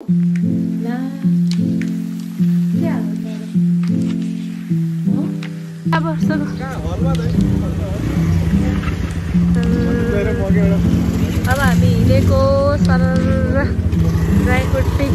अब हामी हिँडेको sir dry fruit pick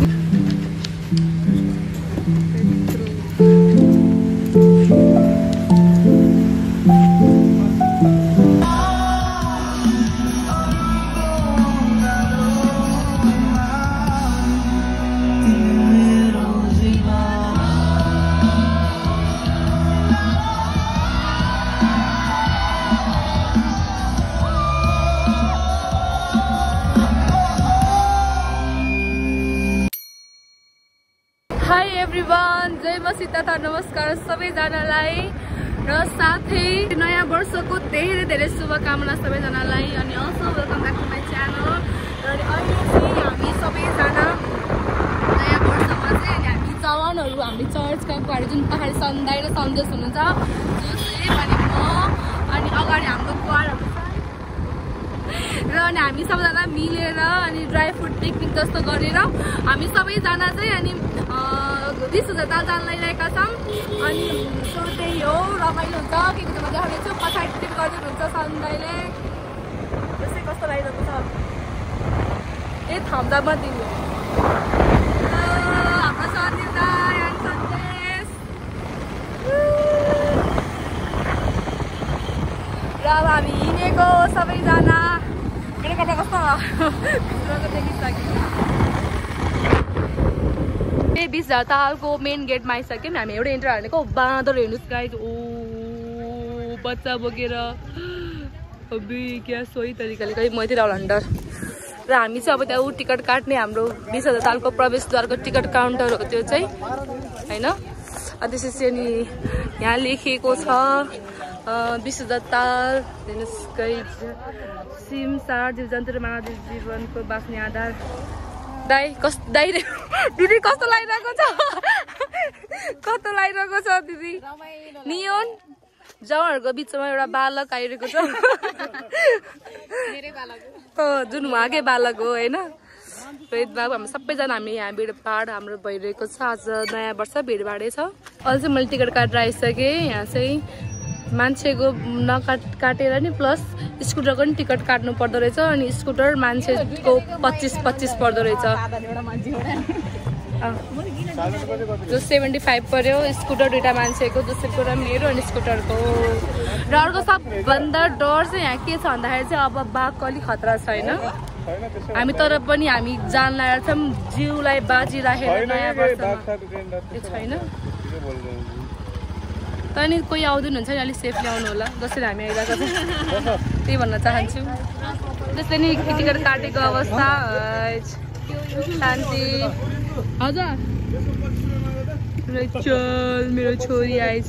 everyone, जय म सीता नमस्कार सबैजनालाई र साथै नयाँ वर्षको धेरै धेरै शुभकामना सबैजनालाई अनि also welcome back to my channel. र अहिले चाहिँ हामी सबैजना नयाँ वर्षमा चाहिँ अनि हामी जवानहरू हामी चर्चका कुराहरू जुन पहाडी सन्दाई र सन्देश हुनुहुन्छ जोसेफ अनि म अनि अगाडि हाम्रो कुवारहरू र अनि हामी सबैजना मिलेर अनि ड्राई फ्रुट पिकनिक जस्तो गरेर हामी सबैजना चाहिँ अनि 20,000 ताल जान लागिरहेका छौँ। अनि त्यही हो, रमाइलो हुन्छ। के म देखाउनेछु, पछाडि टिप गरिदिनुहुन्छ सन्दाईले। त्यसै कस्तो लागिरहेको छ ए थम्दा म दिनु हाम्रो सन्दाई अनि सन्देश र अब हामी हिँडेको सबैजना। मेरो कपडा कस्तो देखिसक्यो। 20,000 तालको मेन गेटमा आइसक्यौँ हामी। एउटा इन्टर हानेको बाँदर हेर्नुहोस् गाइज, ओ बच्चा बोकेर अबि क्या सोही तरिकाले कहीँ मैतिर हन्डर। र हामी चाहिँ अब त्यहाँ टिकट काट्ने हाम्रो 20,000 तालको प्रवेशद्वारको टिकट काउन्टर हो त्यो चाहिँ होइन। त्यसपछि अनि यहाँ लेखिएको छ 20,000 ताल हेर्नुहोस् गाइज, सिम सार जीव जन्तु र मानव जीवनको बाँच्ने आधार। दाई दिदी कस्तो लागिरहेको छ, कस्तो लागिरहेको छ दिदी? नियोन जवानहरूको बिचमा एउटा बालक आइरहेको छ जुन उहाँकै बालक हो होइन। भेदभाव हामी सबैजना हामी यहाँ भिडभाड हाम्रो भइरहेको छ। आज नयाँ वर्ष भिडभाडै छ। अहिले चाहिँ मैले टिकट काटेर आइसकेँ। यहाँ चाहिँ मान्छेको काटेर नि प्लस स्कुटरको नि टिकट काट्नु पर्दो रहेछ। अनि स्कुटर मान्छेको 25 पर्दो रहेछ। जो 75 पर्यो स्कुटर दुइटा मान्छेको, दोस्रोको र मेरो अनि स्कुटरको। र अर्को सबभन्दा डर चाहिँ यहाँ के छ भन्दाखेरि चाहिँ अब बाघको अलिक खतरा छैन हामी, तर पनि हामी जान लागेका छौँ जिउलाई बाजी राखेर नयाँ वर्षमा छैन। अनि कोही आउँदैन हुन्छ नि अलिक सेफली आउनु होला जसरी हामी आइरहेको छौँ त्यही भन्न चाहन्छु। त्यसले नि टिकट काटेको अवस्था शान्ति। हजुर चल मेरो छोरी आएछ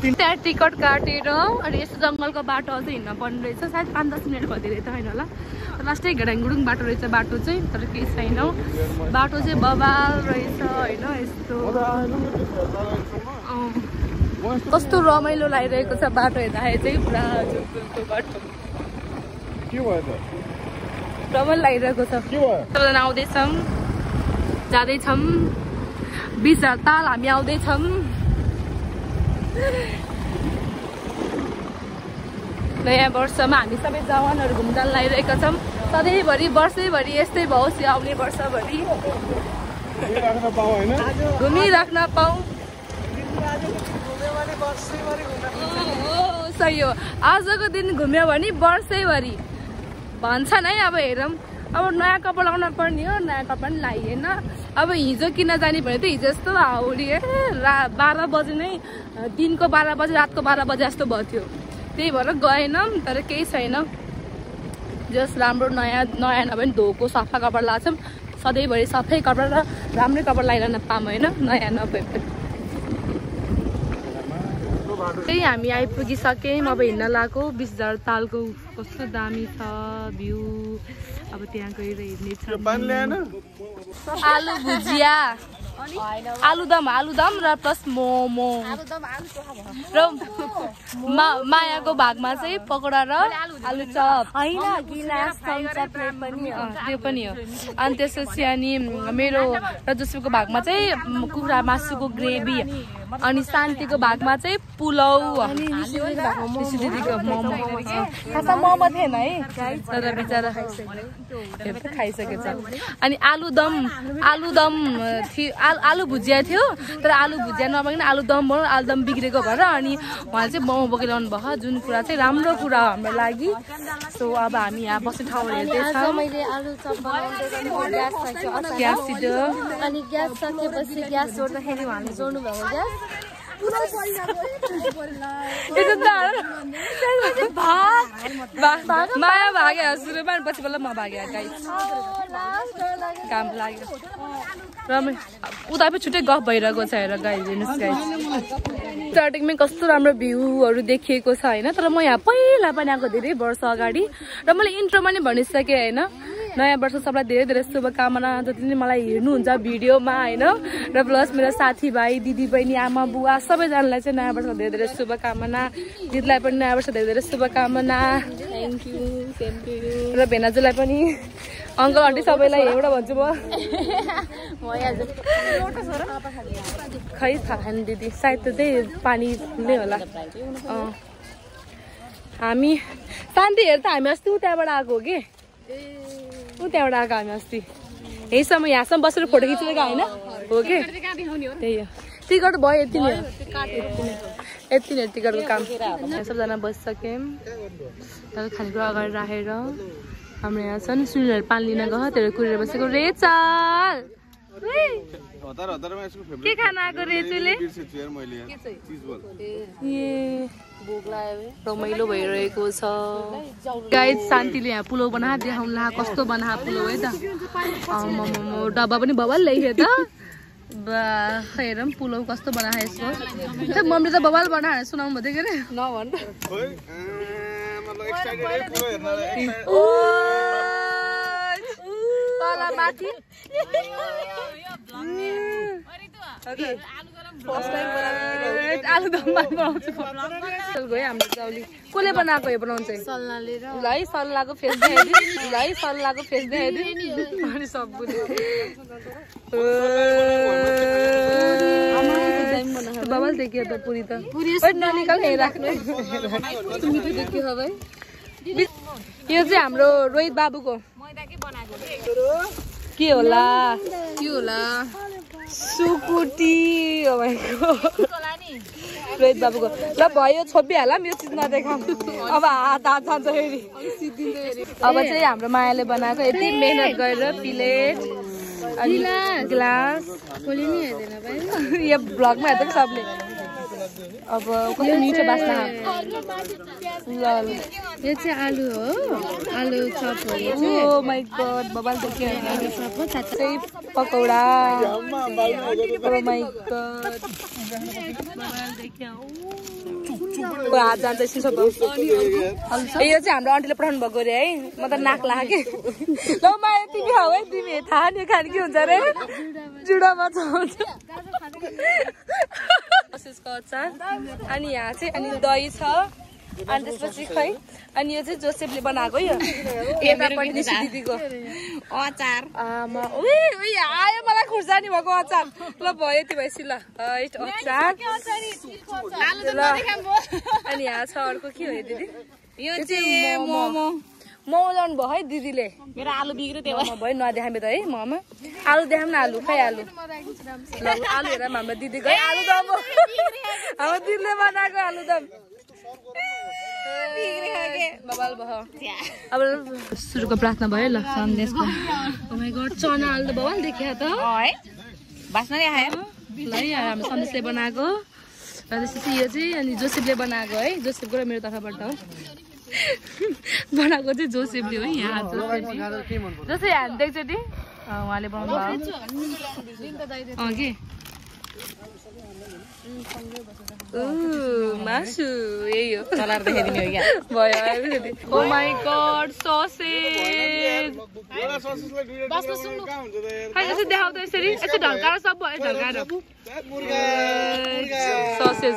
त्यहाँ टिकट काटेर अनि यस्तो जङ्गलको बाटो अझै हिँड्न पर्ने रहेछ। सायद 5-10 मिनट भइदिएर त होइन होला, लास्टै घडाङगुडुङ बाटो रहेछ बाटो चाहिँ, तर केही छैन। बाटो चाहिँ बबाल रहेछ होइन। यस्तो कस्तो रमाइलो लागिरहेको छ बाटो हेर्दाखेरि चाहिँ, पुरा जुलको बाटो रमाइलो लागिरहेको छ। सबैजना आउँदैछौँ जाँदैछौँ 20,000 ताल हामी आउँदैछौँ। नयाँ वर्षमा हामी सबै जवानहरू घुम्न लागिरहेका छौँ। सधैँभरि वर्षैभरि यस्तै भओस् आउने वर्षभरि घुमिराख्न पाऊँ। सही हो, आजको दिन घुम्यो भने वर्षैभरि भन्छन् है। अब हेरौँ, अब नयाँ कपडा लगाउन पर्ने हो, नयाँ कपडा पनि लगाइएन। अब हिजो किन जाने भने त हिजो यस्तो हाउडी 12 बजे नै, दिनको 12 बजे रातको 12 बजे जस्तो भयो थियो, त्यही भएर गएनौँ। तर केही छैन, जस राम्रो नयाँ नभए पनि धोको सफा कपडा लगाएको छौँ। सधैँभरि सफै कपडा र राम्रै कपडा लगाइरहन पाऊँ होइन, नयाँ नभए पनि। त्यही हामी आइपुगिसक्यौँ। अब हिँड्न लगाएको 20,000 तालको कस्तो दामी छ भ्यू। अब त्यहाँ गएर हेर्ने छ। आलु भुजिया आलुदम र प्लस मोमो र मायाको भागमा चाहिँ पकोडा र आलु चप त्यो पनि हो। अनि त्यसपछि अनि मेरो र जोसेफको भागमा चाहिँ कुखुरा मासुको ग्रेभी अनि शान्तिको भागमा चाहिँ पुलाउ मोमो थिएन है तर बिचरा खाइसकेछ। अनि आलुदम आलु भुजिया थियो तर आलु भुजिया नभइकन आलुदम बनाउनु आलुदम बिग्रेको भएर अनि उहाँले चाहिँ मोमो बोकिरहनु भयो जुन कुरा चाहिँ राम्रो कुरा हो हाम्रो लागि। सो अब हामी यहाँ बस्ने ठाउँ हेर्दैछौँ। ग्यास छिटो अनि ग्यास सकेपछि ग्यास जोड्दाखेरि उहाँले जोड्नु भएको ग्यास माया भाग्यो सुरुमा पछि बल्ल म भाग्यो काम लाग्यो र उता पनि छुट्टै गफ भइरहेको छ हेर गाइज हेर्नुहोस् गाइज स्टार्टिङमै कस्तो राम्रो भ्यूहरू देखिएको छ होइन। तर म यहाँ पहिला पनि आएको धेरै वर्ष अगाडि र मैले इन्ट्रोमा नि भनिसकेँ होइन। नयाँ वर्ष सबलाई धेरै धेरै शुभकामना जति पनि मलाई हेर्नुहुन्छ भिडियोमा होइन र प्लस मेरो साथीभाइ दिदी बहिनी आमा बुवा सबैजनालाई चाहिँ नयाँ वर्षको धेरै धेरै शुभकामना। दिदीलाई पनि नयाँ वर्ष धेरै धेरै शुभकामना। Thank you same to you र भेनाजुलाई पनि अङ्कल आन्टी सबैलाई एउटा भन्छु म खै थाहा छैन दिदी सायद चाहिँ पानीले होला। हामी शान्ति हेर त हामी अस्ति उताबाट आएको हो कि त्यहाँबाट आएको हामी अस्ति यहीसम्म यहाँसम्म बसेर फोटो खिचेर गएको होइन हो कि त्यही हो। टिकट भयो यति नै टिकटको काम। सबजना बसिसक्यौँ खानेकुरा अगाडि राखेर हाम्रो यहाँ छन् सुनिलहरू पानी लिन गयो त्यही कुरेर बसेको रेचल के खाना आएको रेचुले रमाइलो भइरहेको छ गाइज। शान्तिले यहाँ पुलाउ बना देखाउनु ला कस्तो बना पुलाउ है त डब्बा पनि बवाल ल्याइदियो त हेरौँ पुलाउ कस्तो बनायो यसको मम्मीले त बवाल बनाएर सुनाउनु भएको थियो के आलुदम बनाउँछु गयो हाम्रो चाउली कसले बनाएको यो बनाउँछ है सल्लाहको फेस देखाइदिनु अनि सबले बवाल देखियो त पुरी त ननिकाल राख्नु यो चाहिँ हाम्रो रोहित बाबुको के होला सुकुटी हो भएको रोहित बाबुको ल भयो छोपिहाल यो चिज नदेखा अब हात जान्छ फेरि। अब चाहिँ हाम्रो मायाले बनाएको यति मेहनत गरेर प्लेट अनि ग्लास यो भ्लगमा हेर्छ सबले। अब कस्तो मिठो बास्ना यो चाहिँ आलु हो आलु चप हो यो चाहिँ। ओ माय गॉड बबाल देखियो आलु चप हो चाहिँ पकौडा ओ माय गॉड बबाल देखियो हात जान्छ यसो सब। यो चाहिँ हाम्रो आन्टीले पठाउनु भएको रे है म त नाक लाग्यो ल माया तिमी खाऊ है तिमी थाहा नि खाने के हुन्छ रे जुडामा चल्छ कसको अचार अनि यहाँ चाहिँ अनि दही छ अनि त्यसपछि खै अनि यो चाहिँ जोसेफले बनाएको यो दिदीको अचार आयो मलाई खुर्सानी भएको अचार ल भयो यति भएपछि ल अचार अनि यहाँ छ अर्को के हो दिदी यो चाहिँ मोमो ल्याउनु भयो है दिदीले मेरो आलु बिग्रियो त्यो भयो नदेखामे त है मोमो आलु देखाम न आलु खै आलु आलु हेर हाम्रो दिदीको आलु दम हाम्रो दिदीले बनाएको आलु दम बबाल भयो। अब सुरुको प्रार्थना भयो ल सन्देशको चना आलु त बबाल देखियो त बास्ना नि आयो ल हाम्रो सन्देशले बनाएको र त्यसपछि यो चाहिँ अनि जोसेफले बनाएको है जोसेफको र मेरो तर्फबाट हो बनाएको चाहिँ जोसेफले हो यहाँ जस्तै हामी देख्छ ती उहाँले बनाउनु भयो कि मासु यही हो चलाएर देखाइदिने हो क्या भयो ओ माई गड ससेज यसो देखाउँदा यसरी यसो ढल्काएर सब भयो ढल्काएर ससेज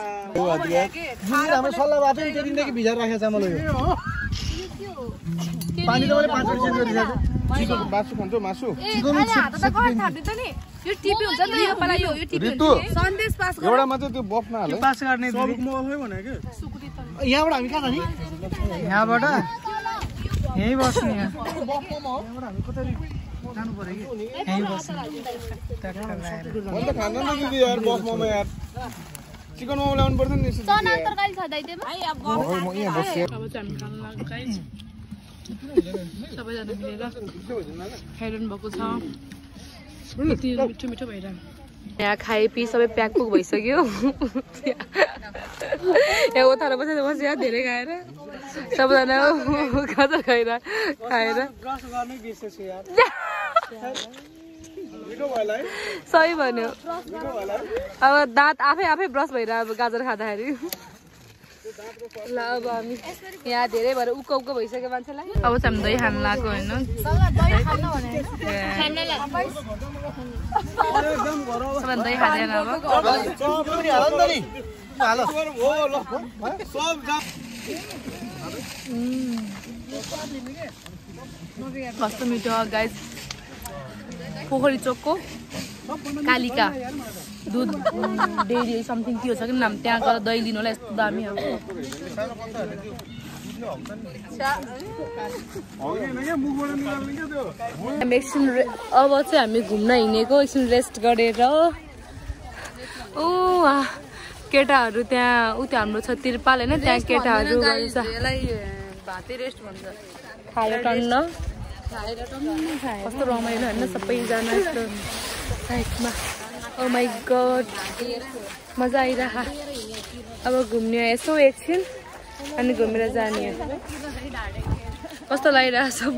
हाम्रो सल्लाह भएको थियो त्यो दिनदेखि भिजाएर राखेको चामल हो यो पानी त मैले 5 मिनेट चेन्ज गरिदिएको चिकन मासु खान्छौ मासु चिकन हात त कहाँ थाप्ने त नि यो टिपी हुन्छ नि यो पहिला यो टिपी सन्देश पास गर एउटा मात्र त्यो बफ नहाले पास गर्ने सब म आफै भने के यहाँबाट हामी कहाँ जाने यहाँबाट यही बस्नु यहाँ यहाँबाट हामी कतै जानु पर्यो कि यही बस्नु ट्याक्टर लाएर अन्त खान्न न दिदी यार बफ मोमो यार चिकन मोमो ल्याउनु पर्छ नि चना तरकारी छ दाइते भाइ अब म यहाँ बस्छु अब चाहिँ हामी खान लाग्यो गाइस सबैजना मिलेर खाइरहनु भएको छ मिठो मिठो भइरहनु यहाँ खाए पी सबै प्याक पुक भइसक्यो यहाँ ओथारो बसेर बस्यो धेरै खाएर सबैजना गाजर खाएर सही भन्यो अब दाँत आफै ब्रस भएर अब गाजर खाँदाखेरि ल अब हामी यहाँ धेरै भएर उक्क भइसक्यो मान्छेलाई अब चाहिँ हामी दही खान लाग्यो होइन दही खाँदैन अब कस्तो मिठो गाइस पोखरी चोकको कालिका दुध डेरी समथिङ के हो छ कि नाम त्यहाँ गएर दही लिनु होला यस्तो दामी हो एकछिन अब चाहिँ हामी घुम्न हिँडेको एकछिन रेस्ट गरेर ओ केटाहरू त्यहाँ उता हाम्रो छ तिरपाल होइन त्यहाँ केटाहरू भाते रेस्ट भन्छ खाएर टन्न कस्तो रमाइलो होइन सबैजना यस्तो साइडमा ओ माई गड मजा आइरह अब घुम्ने यसो एकछिन अनि घुमेर जाने कस्तो लागिरहेको सब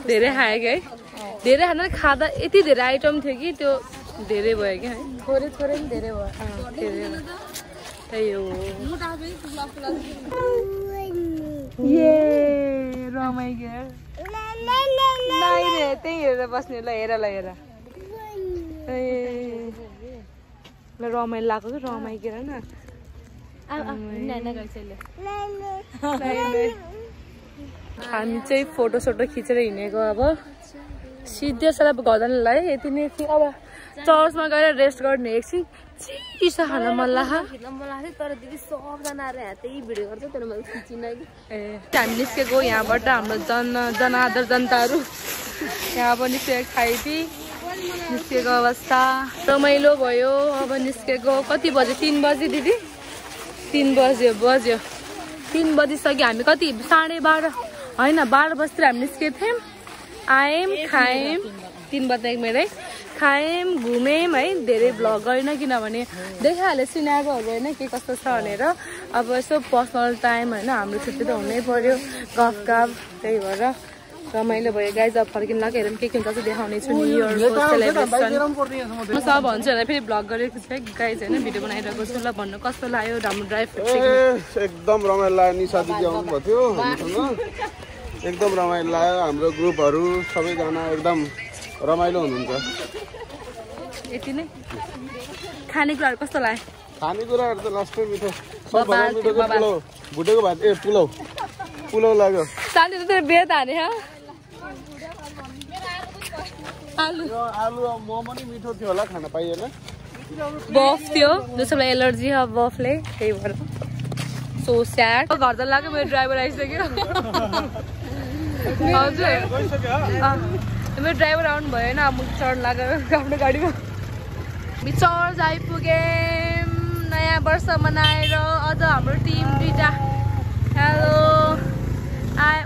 धेरै खायो कि है धेरै खाना खाँदा यति धेरै आइटम थियो कि त्यो धेरै भयो क्या है थोरै थोरै नि धेरै भयो त्यही हो ये रमाइलो रे त्यही हेरेर बस्ने ल हेर ए ल रमाइलो लाग्यो कि रमाइकेर न हामी चाहिँ फोटो खिचेर हिँडेको अब सिधै सर अब घर जानुलाई यति नै थियो अब चर्चमा गएर रेस्ट गर्ने एकछिन चिसो खान मन लाग्यो तर दिदी सबजना आएर यहाँ त्यही भिडियो गर्छ तर मैले खिचिन कि हामी निस्केको यहाँबाट हाम्रो जनादर जनताहरू यहाँ अब निस्केको खाइपी निस्केको अवस्था रमाइलो भयो अब निस्केको कति बज्यो 3 बजी दिदी 3 बज्यो 3 बजिसक्यो हामी कति 12:30 होइन 12 बजीतिर हामी निस्केको थियौँ आयौँ खायौँ 3 बज्दा 1 मिनट है खायौँ घुम्यौँ है धेरै भ्लग गरेन किनभने देखाइहाल्यो सिनारीहरू होइन के कस्तो छ भनेर अब यसो पर्सनल टाइम होइन हाम्रो छुट्टी त हुनै पर्यो गफ त्यही भएर रमाइलो भयो गाइज अब फर्किन लाग्यो हेरौँ के हुन्छ देखाउने छु न्यु इयरको सेलिब्रेसन म सब भन्छु होला फेरि भ्लग गरेको छु गाइज होइन भिडियो बनाइरहेको छु ल भन्नु कस्तो लाग्यो हाम्रो ड्राइभ एकदम रमाइलो लाग्यो निशा दिदी आउनुभएको थियो एकदम रमाइलो लाग्यो हाम्रो ग्रुपहरू सबैजना एकदम रमाइलो हुनुहुन्छ यति नै खानेकुराहरू कस्तो लाग्यो खानेकुराहरू त लास्टै मिठो भुटेको भात पुलाउ लाग्यो साथी त बेत हाने आलु मोमो नि मिठो थियो होला खान पाइएन बफ थियो जसलाई एलर्जी हो बफले त्यही भएर सो स्याड घर त लाग्यो मेरो ड्राइभर आइसक्यो हजुर मेरो ड्राइभर आउनु भएन अब चढ लाग्यो आफ्नो गाडीमा चर्च आइपुग्यौँ नयाँ वर्ष मनाएर अझ हाम्रो टिम 2टा हेलो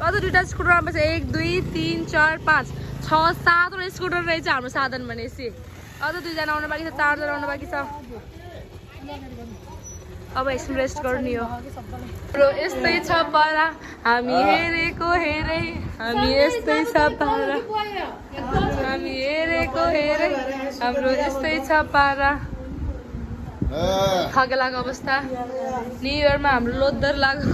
अझ 2टा स्कुटर आउँछ 1 2 3 4 5 6 7 स्कुटर रहेछ हाम्रो साधन भनेपछि अझ 2जना आउनु बाँकी छ 4 जना आउनु बाँकी छ अब एकछिन रेस्ट गर्ने हो यस्तै छ पारा हामी हेरेको हामी यस्तै छ पारा हामी हेरेको हाम्रो यस्तै छ पारा थगेलाको अवस्था न्यु इयरमा हाम्रो लोदर लाग्यो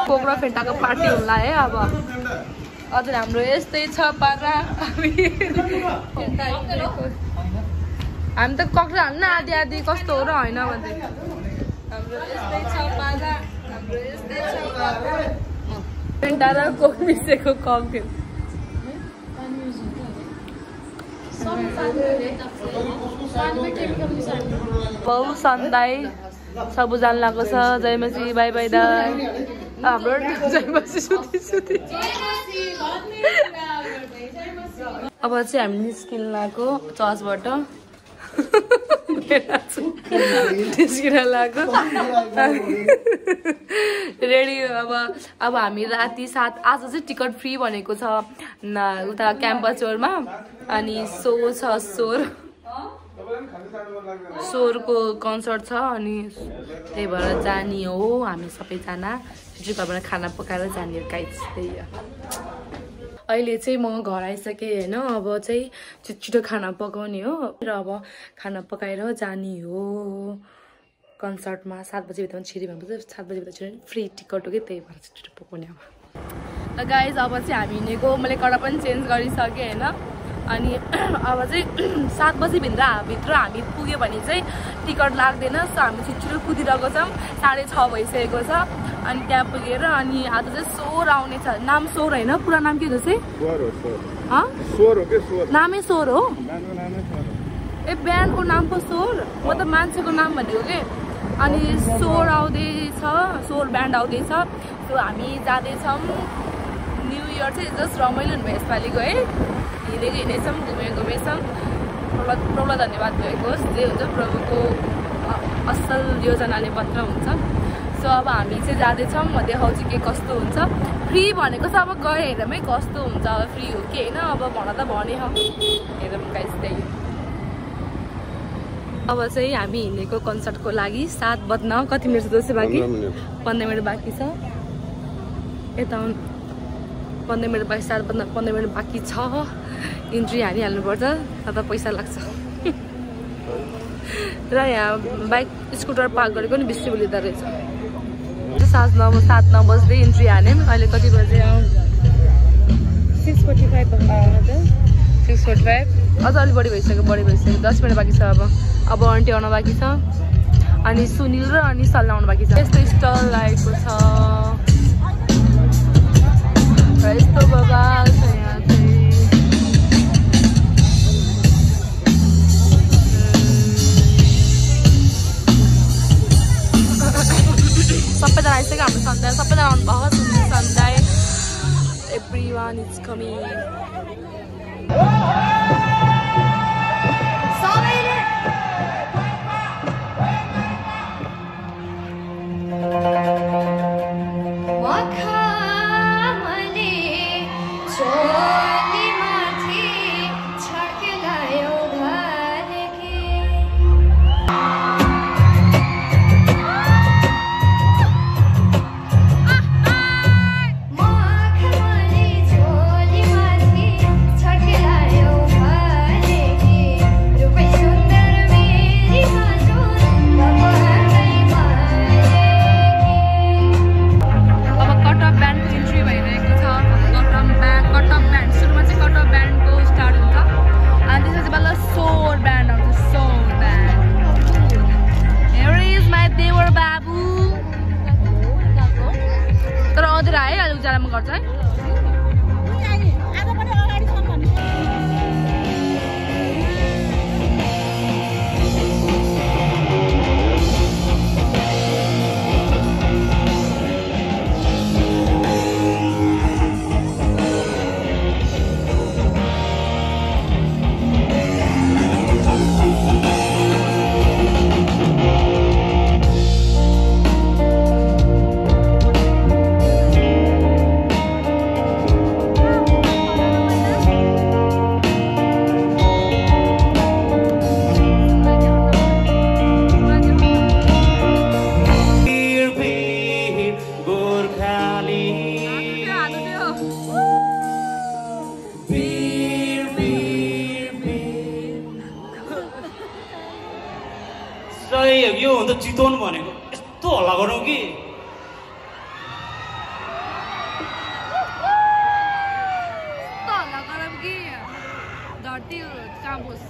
कोक र फेन्टाको पार्टी होला है अब हजुर हाम्रो यस्तै छ पारा हामी त कक्रा हाल्न आधी आधी कस्तो हो र होइन भन्दै हाम्रो यस्तै छ पारा हाम्रो यस्तै छ पारा फेन्टा र कोक मिसेको ककटेल बहु सन्दाई सबुजान लागेको छ जयमसी बाई बाई दाई हाम्रो जयमसी सुति अब चाहिँ हामी निस्किन लागेको चर्चबाट निस्किन लागेको रेडी अब हामी राति 7 आज चाहिँ टिकट फ्री भनेको छ उता क्याम्पस चोरमा अनि सो छ सोरको कन्सर्ट छ अनि त्यही भएर जाने हो हामी सबैजना जुकाबाट खाना पकाएर जाने गाइस त्यही हो अहिले चाहिँ म घर आइसकेँ होइन अब चाहिँ छिटो खाना पकाउने हो र अब खाना पकाएर जाने हो कन्सर्टमा 7 बजीभित्रमा छिरी भनेपछि 7 बजीभित्र छिरी फ्री टिकट हो कि त्यही भएर छिटो पकाउने अब ल गाइस अब चाहिँ हामी हिँडेको मैले कपडा पनि चेन्ज गरिसकेँ होइन अनि अब चाहिँ 7 बजीभित्र हामी पुग्यो भने चाहिँ टिकट लाग्दैन सो हामी छिटो कुदिरहेको छौँ 6:30 भइसकेको छ अनि त्यहाँ पुगेर अनि आज चाहिँ सोर आउने छ नाम सोर होइन पुरा नाम के जस्तै नामै सोर हो ए ब्यान्डको नाम पो सोर म त मान्छेको नाम भनेको के अनि सोर आउँदैछ सोर ब्यान्ड आउँदैछ सो हामी जाँदैछौँ न्यु इयर चाहिँ जस्ट रमाइलो हुनुभयो यसपालिको है हिँडेछौँ घुमेछौँ प्रभुलाई धन्यवाद भएको होस् जे हुन्छ प्रभुको असल योजनाले मात्र हुन्छ सो अब हामी चाहिँ जाँदैछौँ म देखाउँछु के कस्तो हुन्छ फ्री भनेको छ अब गए हेरमै कस्तो हुन्छ अब फ्री हो कि होइन अब भन त भने हेरौँ गाइस त्यही अब चाहिँ हामी हिँडेको कन्सर्टको लागि 7 बज्न कति मिनट जस्तो बाँकी 15 मिनट बाँकी छ यता 15 मिनट बाँकी 7 बज्न 15 मिनट बाँकी छ इन्ट्री हालिहाल्नुपर्छ त पैसा लाग्छ र यहाँ बाइक स्कुटर पार्क गरेको नि बिस्टी लिँदो रहेछ 7:09 बज्दै इन्ट्री हाल्यौँ अहिले कति बजे 6:45 अझ अलिक बढी भइसक्यो 10 मिनट बाँकी छ अब आन्टी आउन बाँकी छ अनि सुनिल र अनि सल्ला आउनु बाँकी छ यस्तो स्टल लागेको छ र यस्तो बबाल छ यहाँ चाहिँ सबैजना आइसक्यो हाम्रो सन्ध्या सबैजना आउनुभएको सुनिल सन्ध्या everyone is coming त चितवन भनेको यस्तो हल्ला गरौँ कि धरती काबुस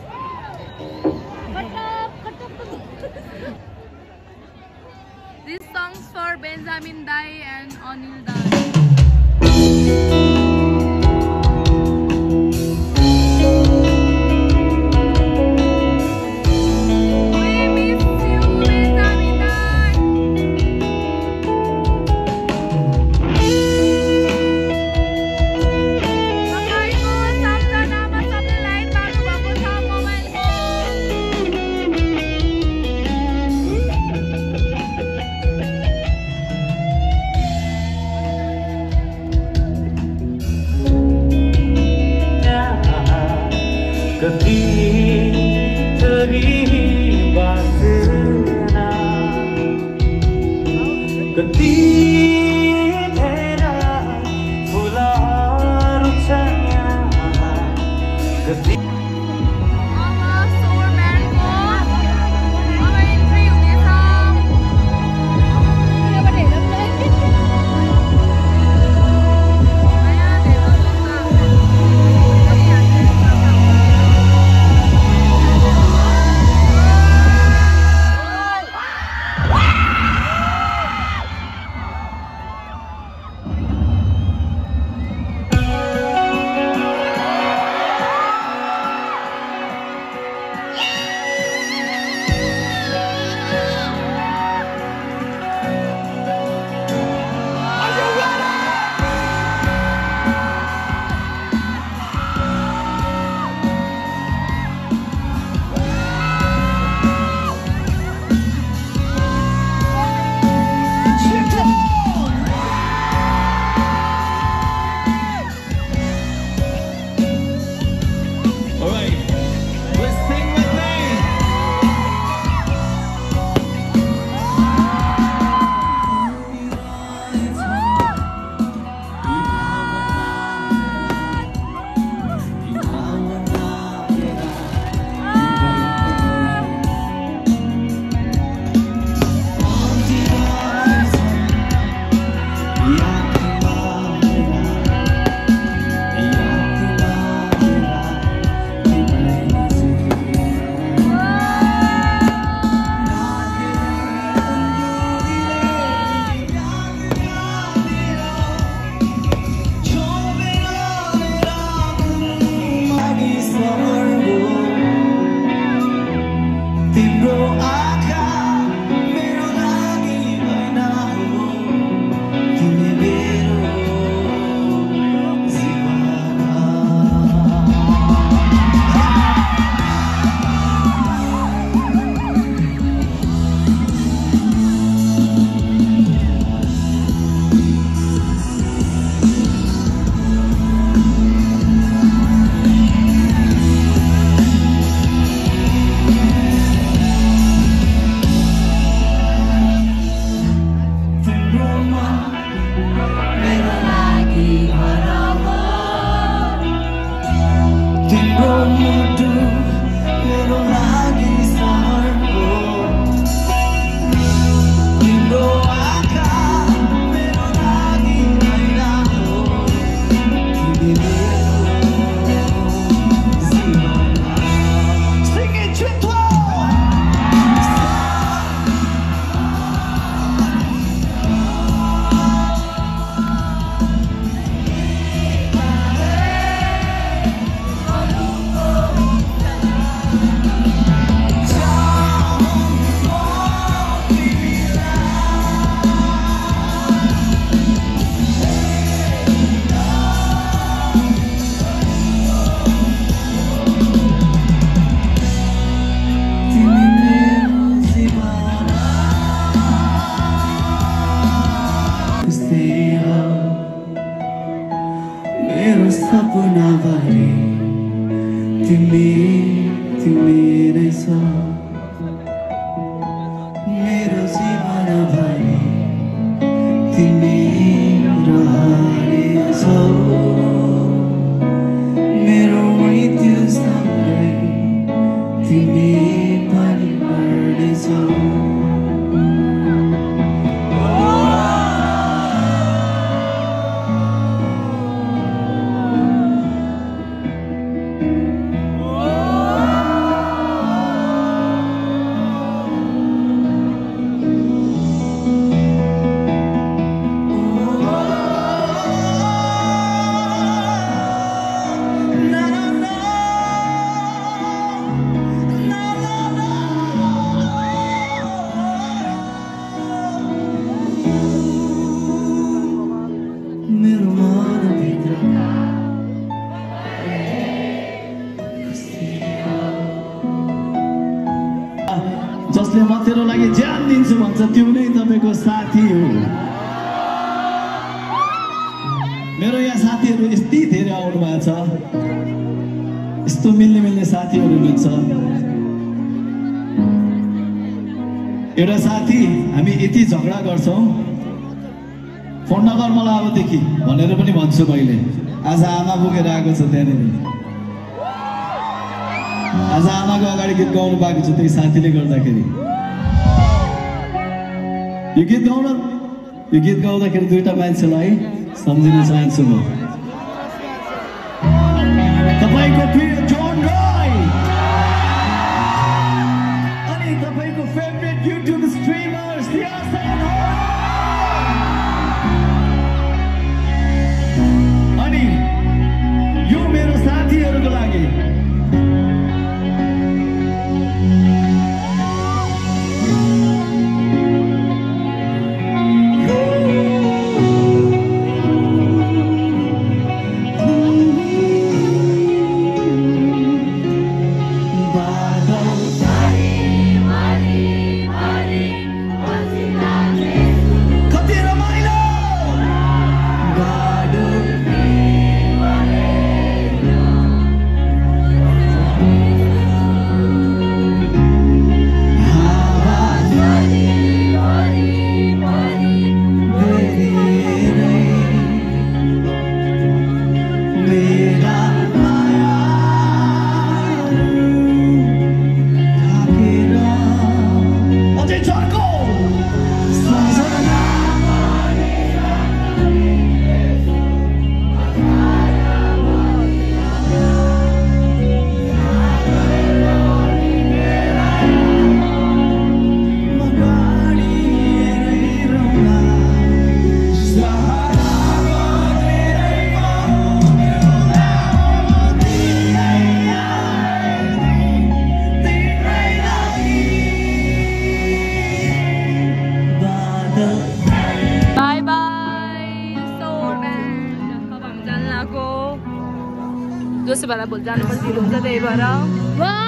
This songs for Benjamin Dai and Anil Dai. तिमी पनि मर्नेछौ जसले म तेरो लागि ज्यान दिन्छु भन्छ त्यो नै तपाईको साथी हो। मेरो यहाँ साथीहरू यति धेरै आउनु भएको छ, यस्तो मिल्ने साथीहरू हुनुहुन्छ। एउटा साथी हामी यति झगडा गर्छौँ, फोन नगर मलाई अबदेखि भनेर पनि भन्छु मैले। आज आमा बोकेर आएको छ त्यहाँनिर, आज आमाको अगाडि गीत गाउनु पाएको छु त्यही साथीले गर्दाखेरि। यो गीत गाउँदाखेरि दुईटा मान्छेलाई सम्झिन चाहन्छु म। तपाईको प्रिय जोन रोय अनि तपाईको फेभरेट युट्युब स्ट्रिमर्स अनि यो मेरो साथीहरूको लागि जोशी भएर भोलि जानुपर्छ, ढिलो हुन्छ त्यही भएर।